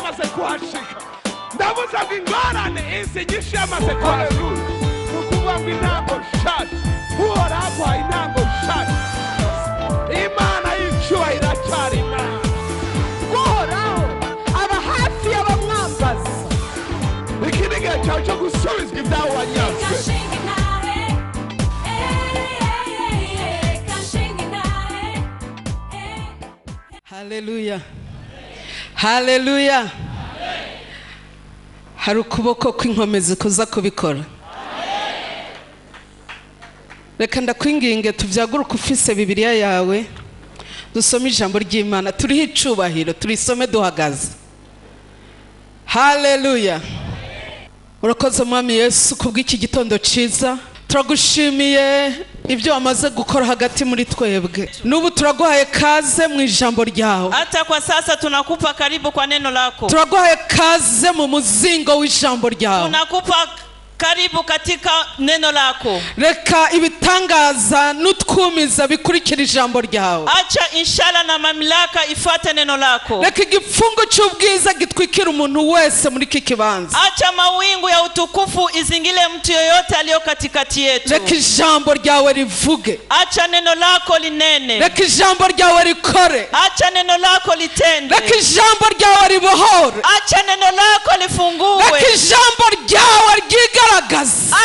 yamaze kuhashika. Ndavuze ngo ingorane izi nyinshi yamaze kuhashika. Nukuvuga ngo intango nshasha. Uhoraho aguhaye intango nshasha. Imana y'icyubahiro iracyari Imana. Uhoraho aba hafi y'abamwambaza. Iki ni igihe cyawe cyo gusubizwa ibyawe wanyazwe. Haleluya. Haleluya. Hari ukuboko kw'inkomezi kuza kubikora. Reka ndakwinginge tuvyaguruka ufise Bibiliya yawe dusome ijambo ry'Imana turiho icubahiro turisome duhagaze. Haleluya. Urakoze Mwami Yesu kubw'iki gitondo ciza. Turagushimiye ibyo wamaze gukora hagati muri twebwe. Nubu turaguhaye kaze mu ijambo ryawe. Hata kwa sasa tunakupa karibu kwa neno lako. Turaguhaye kaze mu muzingo w'ijambo ryawe. Tunakupa karibu katika neno lako. Reka ibitangaza n'utwumiza bikurikira ijambo ryawe. Acha inshallah na mamlaka ifuate neno lako. Reka igifungo cy'ubwiza gitwikira umuntu wese muri iki kibanza. Acha mawingu ya utukufu izingile mtu yoyote aliyo katikati yetu. Reka ijambo ryawe rivuge. Acha neno lako linene. Reka ijambo ryawe rikore. Acha neno lako litende. Reka ijambo ryawe ribohore. Acha neno lako lifungue. Reka ijambo ryawe ryigaragaze.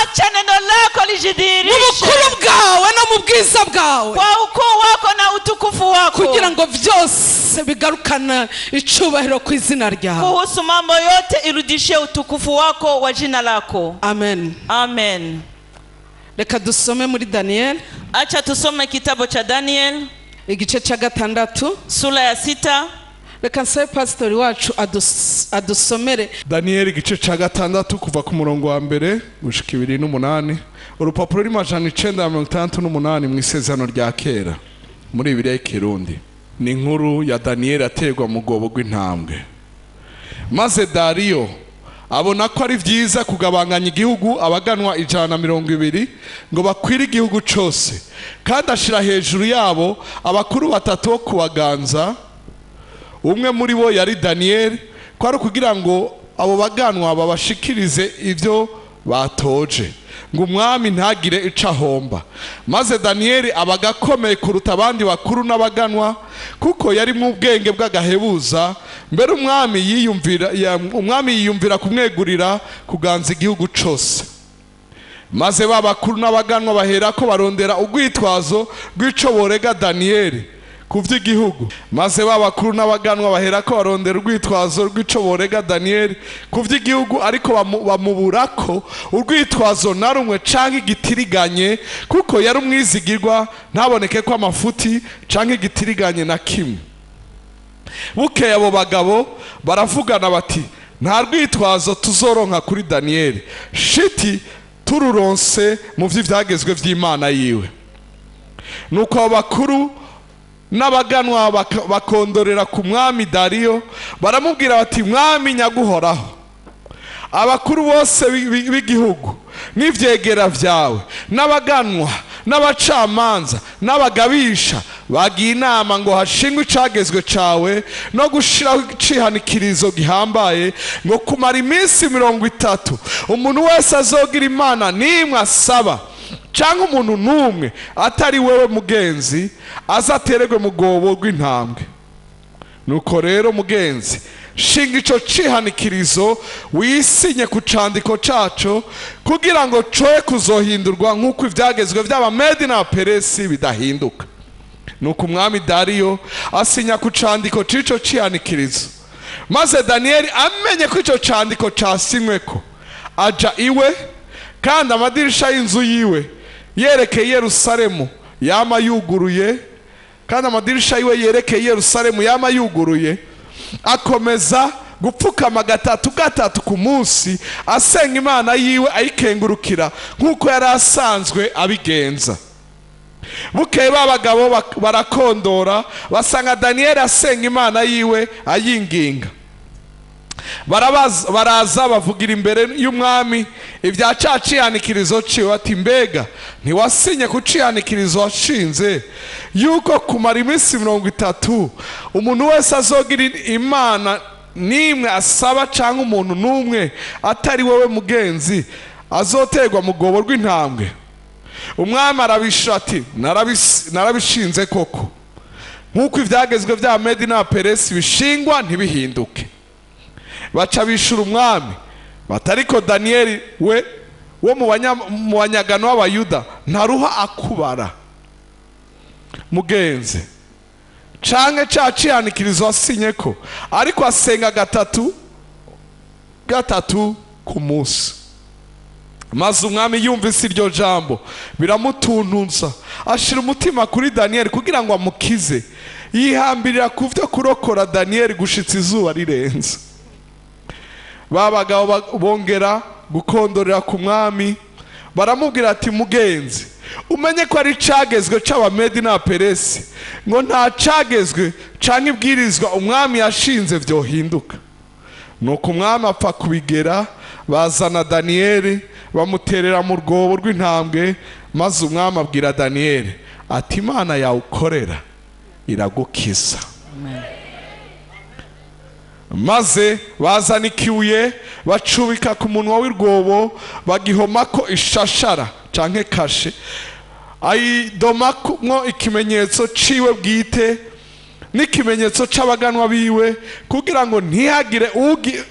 Acha neno lako lijidhihirishe. Mu bukuru bwawe no mu bwiza bwawe. Kwa ukuu wako na utukufu wako. Kugira ngo vyose bigarukana icubahiro ku izina ryawe. Kuhusu mambo yote irudishie utukufu wako wa jina lako. Amen. Amen. Reka dusome muri Daniel. Acha tusome kitabu cha Daniel. Igice cha 6. Sura ya 6. Reka nsabe pastori wacu adusomere Daniel igice ca 6 kuva ku murongo wa mbere gushika 2:8. Urupapuro ruri majana 968 mu isezerano rya kera muri Bibiliya y'Ikirundi. Ni inkuru ya Daniel aterwa mu gobo rw'intambwe. Maze Dariyo abona ko ari vyiza kugabanganya igihugu abaganwa 120 ngo bakwire igihugu cose, kandi ashira hejuru yabo abakuru batatu bo kubaganza. Umwe muri bo yari Daniel, kwari kugira ngo abo baganwa babashikirize ivyo batoje, ngo umwami ntagire ico ahomba. Maze Daniel abagakomeye kuruta abandi bakuru n'abaganwa, kuko yari mu bwenge bw'agahebuza. Mbere umwami yiyumvira kumwegurira kuganza igihugu cose. Maze babakuru n'abaganwa bahera ko barondera urwitwazo rw'ico borega Daniel kuvy'igihugu. Maze babakuru n'abaganwa bahera ko barondera urwitwazo rw'ico borega Daniel kuvy'igihugu, ariko bamuburako urwitwazo na rumwe canke igitiriganye, kuko yari umwizigirwa ntaboneke ko amafuti canke igitiriganye na kimwe. Bukeye abo bagabo baravugana bati, nta rwitwazo tuzoronka kuri Daniel, shiti tururonse mu vy'ivyagezwe vy'Imana yiwe. Nuko abo bakuru n'abaganwa bakondorera ku mwami Dariyo, baramubwira bati, mwami nyaguhoraho, abakuru bose b'igihugu n'ivyegera vyawe n'abaganwa n'abacamanza n'abagabisha bagiye inama ngo hashingwe icagezwe cawe no gushiraho icihanikirizo gihambaye, ngo kumara iminsi 30 umuntu wese azogira imana nimwe asaba cyangwa umuntu numwe atari wewe mugenzi azateregwe mu gobo rw'intambwe. Nuko rero mugenzi, shinga ico cihanikirizo wisinye ku candiko caco, kugira ngo coye kuzohindurwa nk'uko ivyagezwe vy'Abamedi n'Abaperesi bidahinduka. Nuko umwami Dariyo asinya ku candiko c'ico cihanikirizo. Maze Daniel amenye ko ico candiko casinyweko, aja iwe, kandi amadirisha y'inzu yiwe yerekeye Yerusalemu yama yuguruye, kandi amadirisha yiwe yerekeye Yerusalemu yama yuguruye. Akomeza gupfukama gatatu ku munsi asenga Imana yiwe ayikengurukira nk'uko yari asanzwe abigenza. Bukeye babagabo barakondora basanga Daniel asenga Imana yiwe ayinginga. Baraza bavugira imbere y'umwami ibya cihanikirizo ciwe, ati, mbega ntiwasinye ku cihanikirizo washinze yuko kumara iminsi 30 umuntu wese azogira imana nimwe asaba cyangwa umuntu n'umwe atari wowe mugenzi azoterwa mu rwobo rw'intambwe. Umwami arabisha ati narabishinze koko, nk'uko ibyagezwe bya Medi na Peresi bishingwa ntibihinduke. Baca bishura umwami batariko Daniyeli we wo mu banyagano w'Abayuda ntaruha akubara mugenzi canke ca cihanikirizo asinye ko, ariko asenga gatatu ku munsi. Maze umwami yumvise iryo jambo biramutuntunza, ashira umutima kuri Daniyeli kugira ngo amukize, yihambirira ku vyo kurokora Daniyeli gushitsa izuba rirenze. Babagabo bongera gukondorera ku mwami, baramubwira ati mugenzi, umenye ko ari cagezwe c'Abamedi na Peresi ngo nta cagezwe canke ibwirizwa umwami yashinze vyohinduka. Nuko umwami apfa kubigera, bazana Daniyeli bamuterera mu rwobo rw'intambwe. Maze umwami abwira Daniyeli ati Imana yawe ukorera iragukiza. Maze bazana ikibuye bacubika ku munwa w'irwobo, bagihomako ishashara canke kashe, ayidomako ikimenyetso ciwe bwite n'ikimenyetso c'abaganwa biwe, kugira ngo ntihagire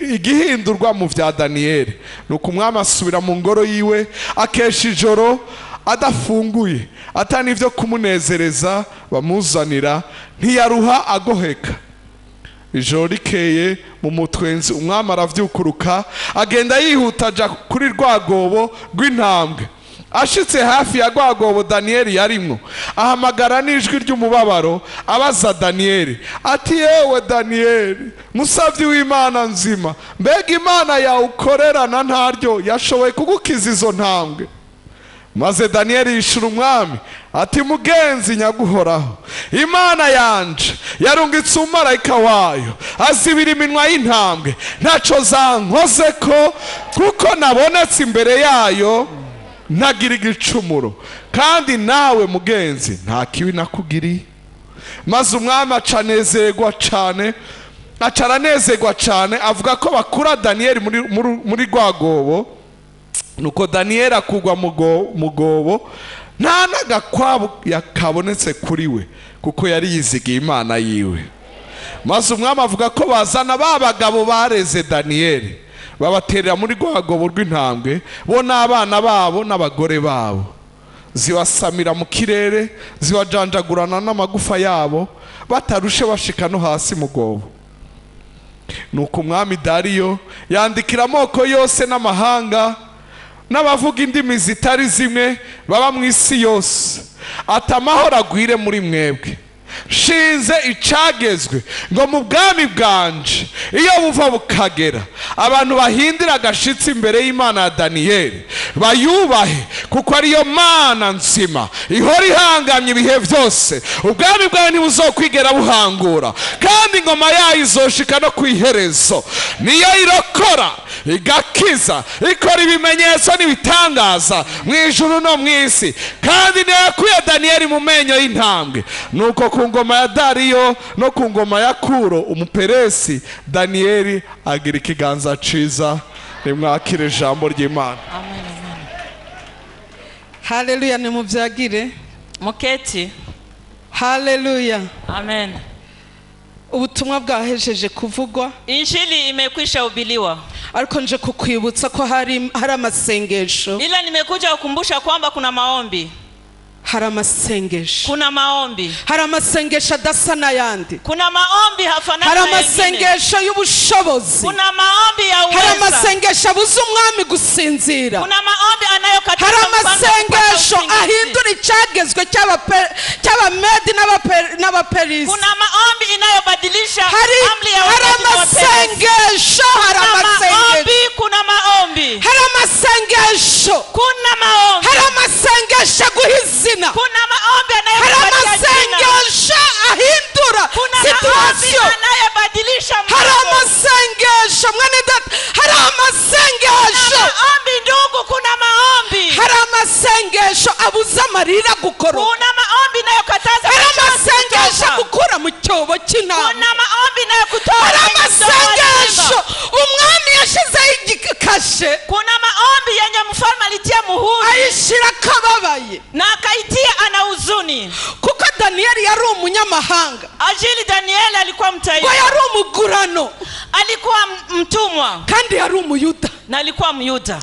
igihindurwa mu vya Daniyeli. Nuko umwami asubira mu ngoro yiwe, akesha ijoro adafunguye, atani ivyo kumunezereza bamuzanira, ntiyaruha agoheka. Ijoro rikeye mu mutwenzi, umwami aravyukuruka agenda yihuta aja kuri rwa rwobo rw'intambwe. Ashitse hafi ya rwa rwobo Daniyeli yarimwo, ahamagara n'ijwi ry'umubabaro abaza Daniyeli ati yewe Daniyeli, musavyi w'Imana nzima, mbega Imana yawe ukorerana ntaryo yashoboye kugukiza izo ntambwe? Maze Daniyeli yishura umwami ati mugenzi nyaguhoraho, Imana yanje yarungitse umumarayika wayo azibira iminwa y'intambwe, ntaco zankozeko, kuko nabonetse imbere yayo ntagira igicumuro, kandi nawe mugenzi nta kibi nakugiriye. Maze umwami aranezerwa cane, avuga ko bakura Daniyeli muri rwa rwobo. Nuko Daniyeli akugwa mu rwobo, nta n'agakwabu yakabonetse kuri we, kuko yari yizigiye Imana yiwe. Maze umwami avuga ko bazana ba bagabo bareze Daniyeli, babaterera muri rwa rwobo rw'intambwe, bo n'abana babo n'abagore babo, zibasamira mu kirere, zibajanjagurana n'amagufa yabo, batarushe bashika no hasi mu rwobo. Nuko umwami Dariyo yandikira amoko yose n'amahanga n'abavuga indimi zitari zimwe baba mu isi yose, ati amahoro agwire muri mwebwe. Shinze icagezwe ngo mu bwami bwanje iyo buva bukagera, abantu bahindira agashitsi imbere y'Imana ya Daniyeli, bayubahe, kuko ariyo Mana nzima ihora ihangamye ibihe byose. Ubwami bwawe ntibuzokwigera buhangura, kandi ingoma yayo izoshika no kwiherezo. Niyo irokora igakiza, ikora ibimenyetso n'ibitangaza mu ijuru no mu isi, kandi niyo yakuye Daniyeli mu menyo y'intambwe. Nuko ku ngoma ya Dariyo no ku ngoma ya Kuro umuperesi, Daniyeli agira ikiganza ciza. Nimwakire ijambo ry'Imana. Amen. Haleluya, nimuvyagire Muketi. haleluya. Amen. Ubutumwa bwahejeje kuvugwa, Injili imekwisha hubiliwa, ariko nje kukwibutsa ko hari amasengesho. ila nimekuja kukumbusha kwamba kuna maombi. Hari amasengesho, Kuna maombi. hari amasengesho adasa n'ayandi. Kuna maombi hafanani Hari na yengine. amasengesho y'ubushobozi. Kuna maombi ya Hari uweza. amasengesho abuza umwami gusinzira. Kuna maombi anayokatiza Hari mfalme amasengesho kupata usingizi. ahindura icagezwe cy'Abamedi n'Abaperisi. Kuna maombi inayobadilisha Hari amri ya wakati wa Peresi. amasengesho, hari amasengesho, Kuna maombi. hari amasengesho, Kuna maombi. hari amasengesho aguha izina. Kuna maombi Hari anayokupatia jina. amasengesho ahindura Kuna maombi situation. anayobadilisha Hari mambo. amasengesho mwene data, hari Kuna amasengesho, maombi ndugu, kuna maombi. hari amasengesho abuza amarira gukoroka. Kuna maombi inayokataza Hari machozi amasengesho kutoka. gukura mu cyobo cy'intama. Kuna maombi inayokutoa Hari kwenye mdomo wa amasengesho yari umunyamahanga, ajili Danieli alikuwa ngo mtaifa, yari umugurano, alikuwa mtumwa kandi yari umuyuda. na alikuwa Myuda.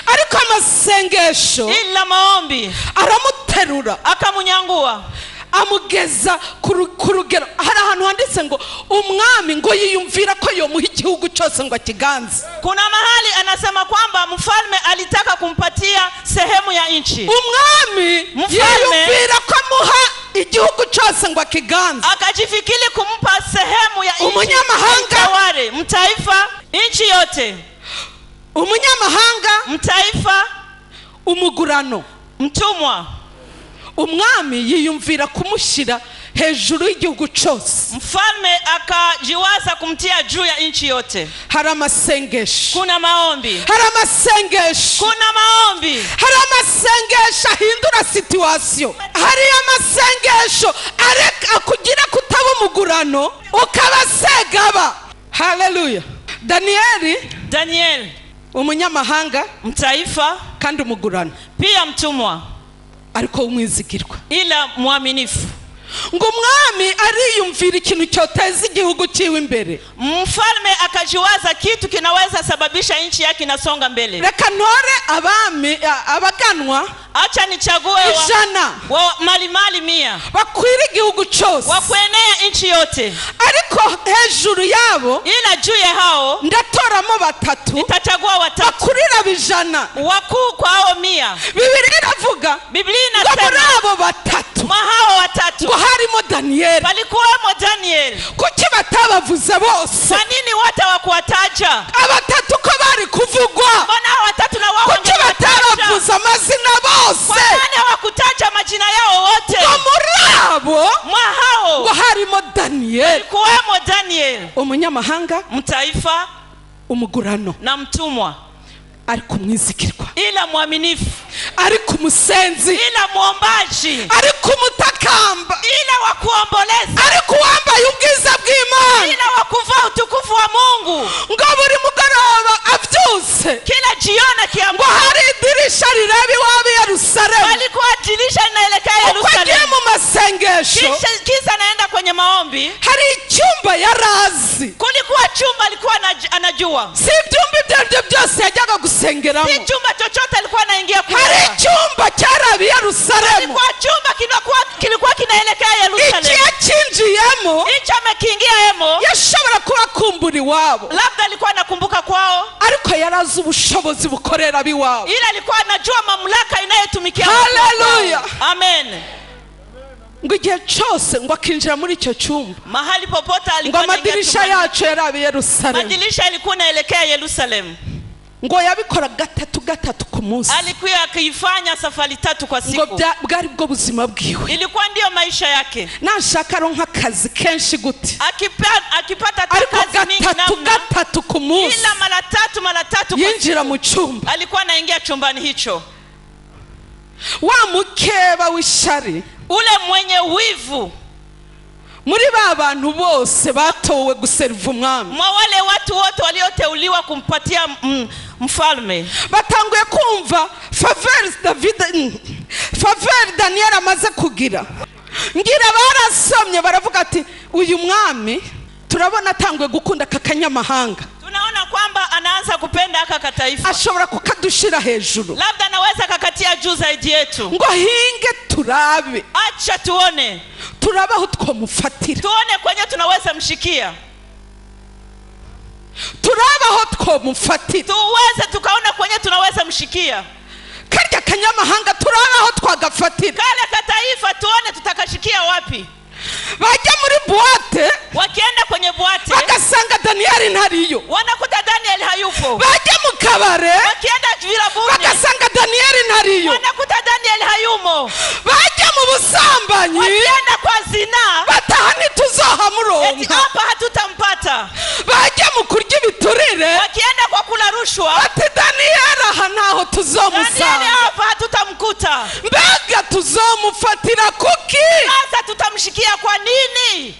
Ariko amasengesho Ila maombi aramuterura akamunyangua, amugeza ku rugero. Hari ahantu handitse ngo umwami ngo yiyumvira ko yomuha igihugu cyose ngo akiganze. kuna mahali anasema kwamba mfalme alitaka kumpatia sehemu ya nchi. Umwami yiyumvira ko amuha igihugu cyose ngo akiganze, akajifikiri kumpa sehemu ya nchi, umunyamahanga, wale mtaifa, nchi yote, umunyamahanga, mtaifa, umugurano, mtumwa. umwami yiyumvira kumushyira hejuru y'igihugu cyose. Mfalme akajiwaza kumtia juu ya nchi yote. Hari amasengesho, Kuna maombi, hari amasengesho, kuna maombi, hari amasengesho ahindura situation. Hari amasengesho areka kugira kutaba umugurano ukaba segaba. Haleluya. Daniel umunyamahanga mtaifa kandi umugurano, pia mtumwa, ariko umwizigirwa, ila muaminifu. ngo umwami ariyumvira ikintu cyoteza igihugu cyiwe imbere. Mfalme akajiwaza kitu kinaweza sababisha nchi yake inasonga mbele. Reka ntore abaganwa, acha nichague wa mali 100 bakwira igihugu cyose, wa kuenea nchi yote, ariko hejuru yabo, ila juu ya hao ndatoramo 3, nitachagua 3 bakurira 100, wakuu kwa hao 100. Biblia inavuga, Biblia ngo muri inasema abo 3 mwa hao 3 ngo harimo Danieli. palikuwemo Daniel. Kuki batabavuze bose? Kwa nini wote hawakuwataja? 3 ko bari kuvugwa, Mbona hao 3 na wao kuki batabavuze amazina bose? Kwa nini hawakutaja majina yao wote? Ngo muri abo Mwa hao ngo harimo Danieli, palikuwemo Daniel, umunyamahanga, mtaifa, umugurano, na mtumwa, ariko umwizigirwa, ila muaminifu, ariko umusenzi, ila muombaji, ariko umutakamba, ila wakuomboleza, ariko wambaye ubwiza bw'Imana, ila wakuvaa utukufu wa Mungu. ngo buri mugoroba abyutse, Kila jioni ngo kiamka hari idirisha rireba iwabo i Yerusalemu. alikuwa dirisha linaelekea Uko agiye Yerusalemu. mu masengesho, Kisa anaenda kwenye maombi. hari icyumba yarazi, Kulikuwa chumba alikuwa anajua, si ibyumba ibyo aribyo byose yajyaga gusengeramo. si chumba chochote alikuwa anaingia Hari kuomba. icyumba cyarabi Yerusalemu, Kulikuwa chumba kilikuwa kinaelekea Yerusalemu. iki yakinjiyemo Hicho amekiingia hemo, yashobora kuba kumbura iwabo, labda alikuwa anakumbuka kwao, ariko yarazi ubushobozi bukorera abiwabo. ila alikuwa anajua mamlaka inayotumikia. Haleluya. Amen. Ngo igihe cyose ngo akinjira muri icyo cyumba, Mahali popote ngo alikuwa anaingia amadirisha chumbani. yacu yarabi Yerusalemu, Madirisha alikuwa anaelekea Yerusalemu. ngo yabikora 3 ku munsi, Alikuwa akifanya safari 3 kwa ngo siku. bwari bwo buzima bwiwe. Ilikuwa ndio maisha yake. Nashaka aronka akazi kenshi gute, Akipata ariko kazi mingi namna, 3 ku munsi ila mara 3 kwa yinjira siku mu cyumba. alikuwa anaingia chumbani hicho. Wa mukeba w'ishari, Ule mwenye wivu, muri ba bantu bose batowe guseriva umwami, mwa wale watu wote walioteuliwa kumpatia mfalme, batanguye kumva faveur Daniel amaze kugira. Ngira barasomye baravuga ati uyu mwami turabona atanguye gukunda kakanyamahanga, tunaona kwamba anaanza kupenda aka kataifa, ashobora kukadushira hejuru, labda anaweza kakatia juu zaidi yetu. ngo hinge turabe, Acha tuone, turabaho twomufatira, tuone kwenye tunaweza mshikia, turabaho twomufatira, tuweze tukaona kwenye tunaweza mshikia. karya kanyamahanga turabaho twagafatira. Kale kataifa tuone tutakashikia wapi. Bajya muri boîte, Wakienda kwenye bwate bagasanga Daniel ntariyo, wanakuta Daniel hayupo. bajya mu kabare, Wakienda vilabuni bagasanga Daniel ntariyo, wanakuta Daniel hayumo. bajya mu busambanyi, Wakienda kwa zina bataha eti ntituzohamuronka, hapa hatutampata. bajya mu kurya ibiturire, Wakienda kwa kula rushwa, ati Daniel aha ntaho Daniel tuzomusanga, hapa hatutamkuta. mbega tuzomufatira kuki? Sasa tutamshikia kwa nini?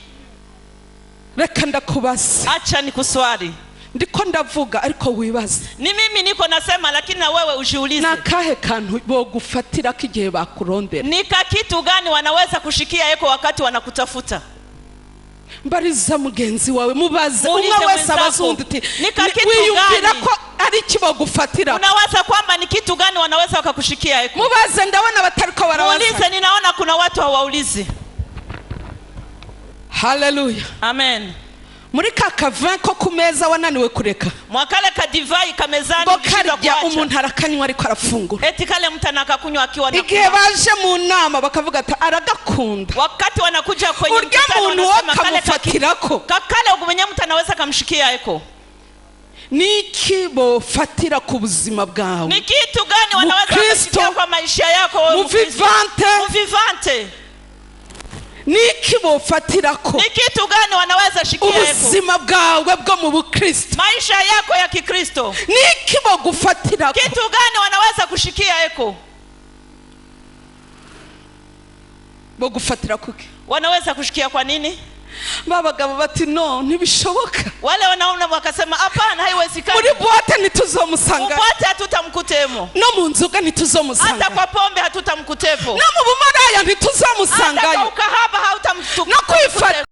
Reka ndakubaza, Acha nikuswali, ndiko ndavuga ariko wibaze. Ni mimi niko nasema lakini na wewe ujiulize. Na kahe kantu bo gufatira kigihe bakurondera? Ni kitu gani wanaweza kushikia yako wakati wanakutafuta? Mbariza mugenzi wawe mubaze. Umwe wese abazundi ati wiyumvira ko ari kibo gufatira. Unawaza kwamba ni kitu gani wanaweza wakakushikia yako? Mubaze ndabona batariko barawaza. Muulize, ninaona kuna watu hawaulizi. Hallelujah. Amen. Muri kakava ko kumeza wananiwe kureka. Mwakale ka divai kamezani gishinda kuacha. Umuntu arakanywa ariko arafungura. Eti kale mtanaka kunywa akiwa na igihe baje mu nama bakavuga ati aragakunda. Wakati wanakuja kwenye mkutano wanasema kale ugumenye mtu anaweza kumshikia yako. Niki bofatira ku buzima bwawe? Ni kitu gani wanaweza kushikia kwa maisha yako wewe Mvivante? Niki bofatira ko? Ni kitu gani wanaweza shikia yako? Ubuzima bwawe bwo mu Bukristo. Maisha yako ya Kikristo. Niki bo gufatira ko? Kitu gani wanaweza kushikia yako? Bo gufatira kuki? Wanaweza kushikia kwa nini? Babagabo bati no ntibishoboka. Wale wanaona wakasema hapana haiwezekani. Muri bote nituzomusanga. Bote hatutamkutemo. No mu nzoga nituzomusanga. Hata kwa pombe hatutamkutepo. No mu bumaraya nituzomusanga. Hata kwa ukahaba hautamtukutepo. No kwifata